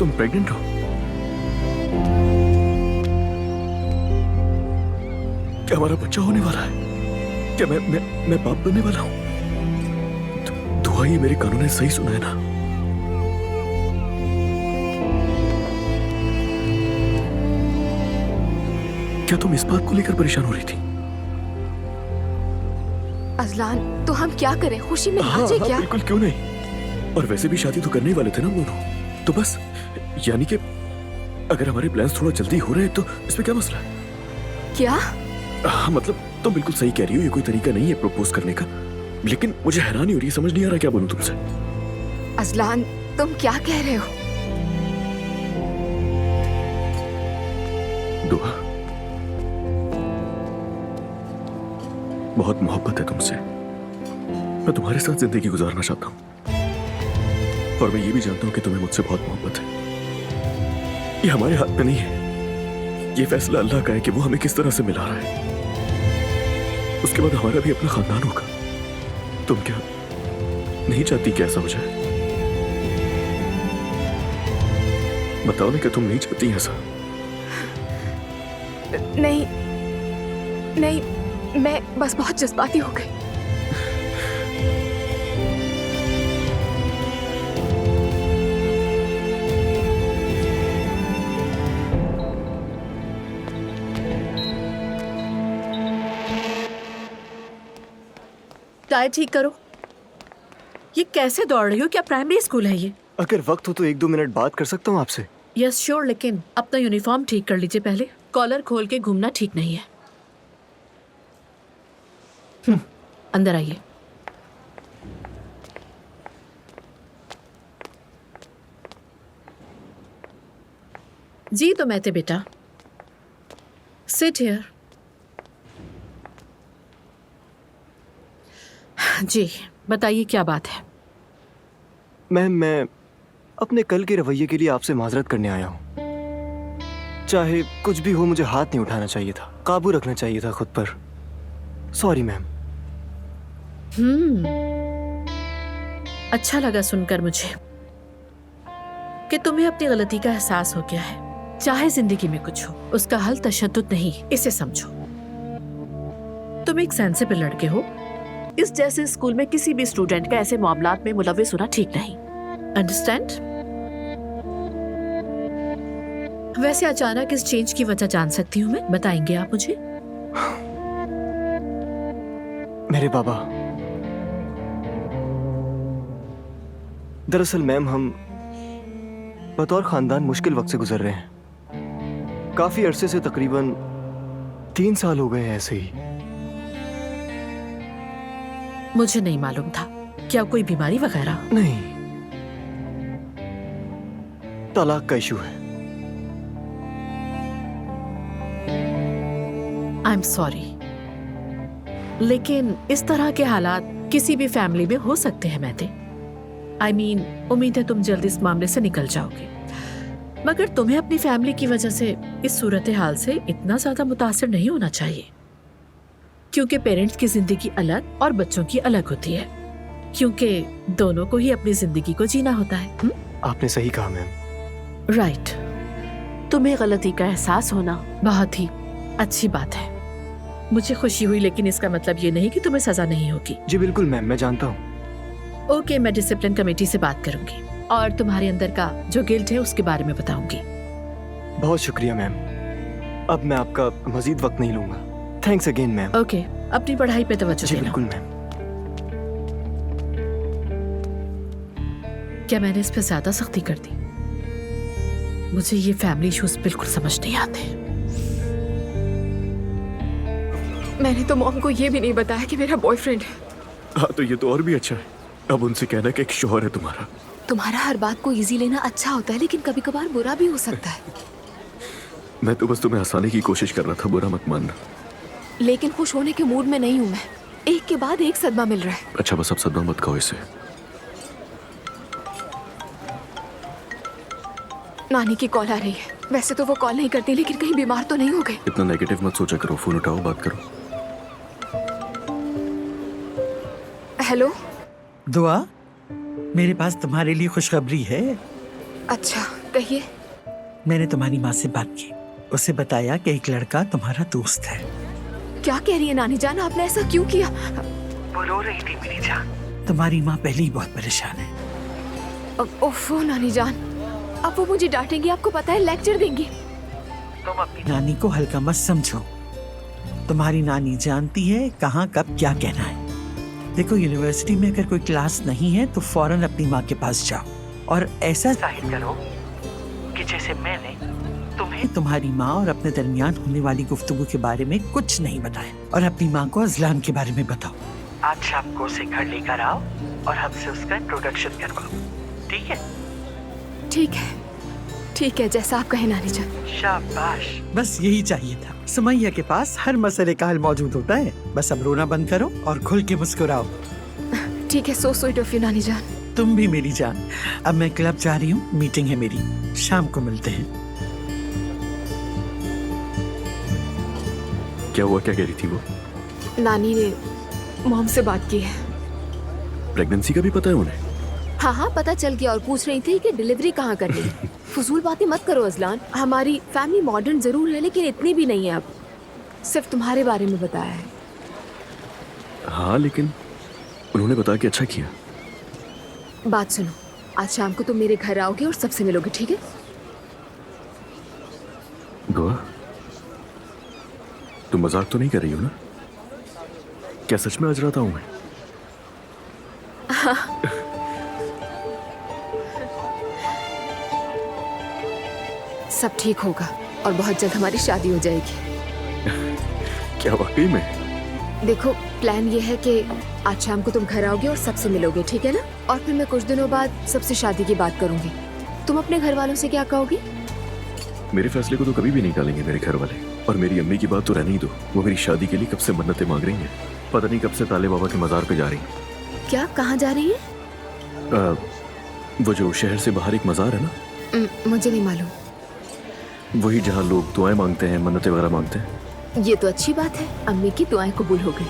तुम प्रेग्नेंट हो? क्या हमारा बच्चा होने वाला है? क्या मैं बाप बनने वाला हूँ? दुआ, ये मेरे कानों ने सही सुना है ना? क्या तुम इस बात को लेकर परेशान हो रही थी? अजलान, तो हम क्या करें? खुशी में नाचे हाँ, क्या? बिल्कुल, क्यों नहीं। और वैसे भी शादी तो करने ही वाले थे ना हम दोनों, तो बस यानी कि अगर हमारे प्लान्स थोड़ा जल्दी हो रहे हैं तो इसमें क्या मसला है? क्या? हाँ, मतलब तुम बिल्कुल सही कह रही हो, ये कोई तरीका नहीं है प्रपोज करने का, लेकिन मुझे हैरानी हो रही है, समझ नहीं आ रहा क्या बोलूं तुमसे। अजलान, तुम क्या कह रहे हो? दुआ, बहुत मोहब्बत है तुमसे। मैं तुम्हारे साथ जिंदगी गुजारना चाहता हूं, और मैं ये भी जानता हूं कि तुम्हें मुझसे बहुत मोहब्बत है। ये हमारे हाथ में नहीं है, ये फैसला अल्लाह का है कि वो हमें किस तरह से मिला रहा है। उसके बाद हमारा भी अपना खानदान होगा। तुम क्या नहीं चाहती कि ऐसा हो जाए? बताओ ना, क्या तुम नहीं चाहती ऐसा? नहीं नहीं, मैं बस बहुत जज्बाती हो गई। टायर ठीक करो। ये कैसे दौड़ रही हो? क्या प्राइमरी स्कूल है ये? अगर वक्त हो तो 1-2 मिनट बात कर सकता हूँ आपसे? यस श्योर, लेकिन अपना यूनिफॉर्म ठीक कर लीजिए पहले। कॉलर खोल के घूमना ठीक नहीं है। अंदर आइए। जी तो मैं थे बेटा। Sit here. जी बताइए, क्या बात है? मैम, मैं अपने कल के रवैये के लिए आपसे माजरत करने आया हूँ। चाहे कुछ भी हो, मुझे हाथ नहीं उठाना चाहिए था, काबू रखना चाहिए था खुद पर। Sorry ma'am. अच्छा लगा सुनकर मुझे कि तुम्हें अपनी गलती का एहसास हो गया है। चाहे जिंदगी में कुछ हो, उसका हल तशद्दुद नहीं, इसे समझो। तुम एक सेंसिबल लड़के हो। इस जैसे स्कूल में किसी भी स्टूडेंट का ऐसे मामलात में मुलविस होना ठीक नहीं। अंडरस्टैंड? वैसे अचानक इस चेंज की वजह जान सकती हूँ मैं? बताएंगे आप मुझे? मेरे बाबा, दरअसल मैम, हम बतौर खानदान मुश्किल वक्त से गुजर रहे हैं। काफी अरसे से, तकरीबन 3 साल हो गए ऐसे ही। मुझे नहीं मालूम था। क्या कोई बीमारी वगैरह? नहीं, तलाक का इशू है। आई एम सॉरी, लेकिन इस तरह के हालात किसी भी फैमिली में हो सकते हैं महते। आई मीन, उम्मीद है तुम जल्द इस मामले से निकल जाओगे, मगर तुम्हें अपनी फैमिली की वजह से इस सूरत हाल से इतना ज्यादा मुतासिर नहीं होना चाहिए, क्योंकि पेरेंट्स की जिंदगी अलग और बच्चों की अलग होती है, क्योंकि दोनों को ही अपनी जिंदगी को जीना होता है। आपने सही कहा मैम। राइट। तुम्हें गलती का एहसास होना बहुत ही अच्छी बात है। मुझे खुशी हुई, लेकिन इसका मतलब ये नहीं कि तुम्हें सजा नहीं होगी। जी बिल्कुल मैम, मैं जानता हूँ। ओके, मैं डिसिप्लिन कमेटी से बात करूंगी और तुम्हारे अंदर का जो गिल्ट है उसके बारे में बताऊंगी। बहुत शुक्रिया मैम। अब मैं आपका मजीद वक्त नहीं लूंगा। Thanks again ma'am. ओके, अपनी पढ़ाई पे तवज्जो जी देना। बिल्कुल मैम। क्या मैंने इस पे ज्यादा सख्ती कर दी? मुझे ये फैमिली इश्यूज बिल्कुल समझ नहीं आते। मैंने तो मॉम को ये भी नहीं बताया कि मेरा बॉयफ्रेंड है। हाँ, तो ये तो और भी अच्छा है। अब उनसे कहना कि एक शौहर है तुम्हारा। तुम्हारा हर बात को इजी लेना अच्छा होता है, लेकिन कभी कभार बुरा भी हो सकता है। मैं तो बस तुम्हें हंसाने की कोशिश कर रहा था, बुरा मत मानना। लेकिन खुश होने के मूड में नहीं हूँ मैं। एक के बाद एक सदमा मिल रहा है। अच्छा, बस अब सदमा मत खाओ इसे। नानी की कॉल आ रही है। वैसे तो वो कॉल नहीं करती, लेकिन कहीं बीमार तो नहीं हो गए। इतना नेगेटिव मत सोचा करो, फोन उठाओ, बात करो। हेलो दुआ, मेरे पास तुम्हारे लिए खुशखबरी है। अच्छा, कहिए। मैंने तुम्हारी माँ से बात की, उसे बताया कि एक लड़का तुम्हारा दोस्त है। क्या कह रही है नानी जान, आपने ऐसा क्यों किया? वो रो रही थी मेरी जान। तुम्हारी माँ पहले ही बहुत परेशान है। ओफो नानी जान, अब वो मुझे डांटेंगी, आपको पता है, लेक्चर देंगी। तुम अपनी नानी को हल्का मत समझो। तुम्हारी नानी जानती है कहाँ कब क्या कहना है। देखो, यूनिवर्सिटी में अगर कोई क्लास नहीं है तो फौरन अपनी माँ के पास जाओ और ऐसा जाहिर करो कि जैसे मैंने तुम्हें तुम्हारी माँ और अपने दरमियान होने वाली गुफ्तगू के बारे में कुछ नहीं बताया। और अपनी माँ को अजलान के बारे में बताओ। आज शाम को उसे घर लेकर आओ और हमसे उसका इंट्रोडक्शन करवाओ, ठीक है? ठीक है, जैसा आप कहें नानी जान। शाबाश, बस यही चाहिए था। सुमैया के पास हर मसले का हल मौजूद होता है। बस अब रोना बंद करो और खुल के मुस्कुराओ। ठीक है, सो स्वीट ऑफ यू नानी जान। तुम भी मेरी जान। अब मैं क्लब जा रही हूँ, मीटिंग है मेरी, शाम को मिलते हैं। क्या हुआ, क्या कह रही थी वो? नानी ने मॉम से बात की है। प्रेगनेंसी का भी पता है उन्हें? हाँ, पता चल गया और पूछ रही थी कि डिलीवरी कहाँ करनी है। फजूल बातें मत करो अजलान, हमारी फैमिली मॉडर्न जरूर है लेकिन इतनी भी नहीं है। अब सिर्फ तुम्हारे बारे में बताया है। हाँ, लेकिन उन्होंने बता के अच्छा किया। बात सुनो, आज शाम को तुम मेरे घर आओगे और सबसे मिलोगे, ठीक है? गोवा, तुम मजाक तो नहीं कर रही हो ना? क्या सच में अजराता हूं मैं? सब ठीक होगा और बहुत जल्द हमारी शादी हो जाएगी। क्या वाकई में? देखो, प्लान ये है कि आज शाम को तुम घर आओगे और सबसे मिलोगे, ठीक है ना? और फिर मैं कुछ दिनों बाद सबसे शादी की बात करूंगी। तुम अपने घर वालों से क्या कहोगी? मेरे फैसले को तो कभी भी नहीं टालेंगे मेरे घर वाले। और मेरी अम्मी की बात तो रहने ही दो, वो मेरी शादी के लिए कब से मन्नतें मांग रही हैं। पता नहीं कब से ताले बाबा के मजार पे जा रही हैं। क्या, कहाँ जा रही है? वो जो शहर से बाहर एक मजार है ना, मुझे नहीं मालूम। वही जहाँ लोग दुआएं मांगते हैं, मन्नतें वगैरह मांगते हैं। ये तो अच्छी बात है, अम्मी की दुआएं कबूल हो गई।